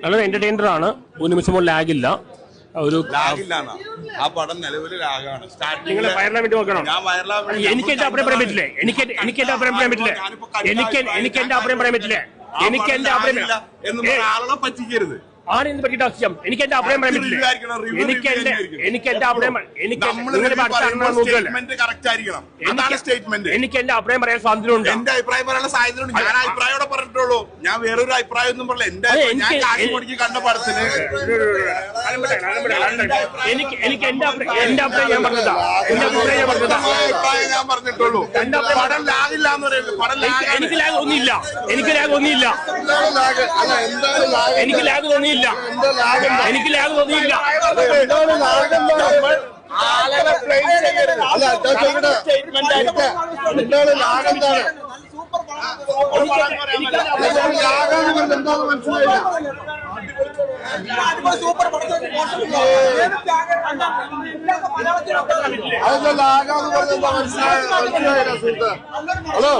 നല്ല എന്റർടൈനർ ആണ്. ഒരു നിമിഷം പോലും ലാഗില്ല. ഒരു ആ പടം നിലവിൽ ലാഗാണ്. നിങ്ങൾ വയറിലാമിട്ട് നോക്കണം. എനിക്ക് എന്റെ അഭിപ്രായം പറയാൻ പറ്റില്ലേ? എനിക്ക് എന്റെ അഭിപ്രായം പറയാൻ പറ്റില്ലേ? എനിക്ക് എന്റെ അഭിപ്രായം പറയാൻ പറ്റില്ലേ? എനിക്ക് എന്റെ അഭിപ്രായം ആളെ പറ്റിക്കരുത്. ആരെന്ന് പറ്റിയിട്ട് ആവശ്യം? എനിക്ക് എന്റെ അഭിപ്രായം പറയാൻ പറ്റില്ല. എനിക്ക് എന്റെ അഭിപ്രായം എനിക്ക് എന്റെ അഭിപ്രായം പറയാൻ സ്വാതന്ത്ര്യമുണ്ട്. എന്റെ അഭിപ്രായം പറയാനുള്ള സ്വാതന്ത്ര്യം ഞാൻ അഭിപ്രായം പറഞ്ഞിട്ടുള്ളൂ. ഞാൻ വേറൊരു അഭിപ്രായം ഒന്നും പറഞ്ഞില്ല. എന്റെ ഞാൻ കാശ്മീരിക്ക് കണ്ട പടത്തിന് എനിക്ക് എന്റെ അഭിപ്രായം ഞാൻ പറഞ്ഞതാ. എന്റെ അഭിപ്രായം ഞാൻ പറഞ്ഞിട്ടുള്ളൂ. പടം ലാഗില്ല എന്ന് പറയുന്നത്. പടം എനിക്ക് ലാഗ് ഒന്നുമില്ല. എനിക്ക് ലാഗ് ഒന്നുമില്ല. എനിക്ക് ലാഗ് തോന്നിയില്ല. എനിക്ക് ലാഗ് തോന്നിയില്ല. ഹലോ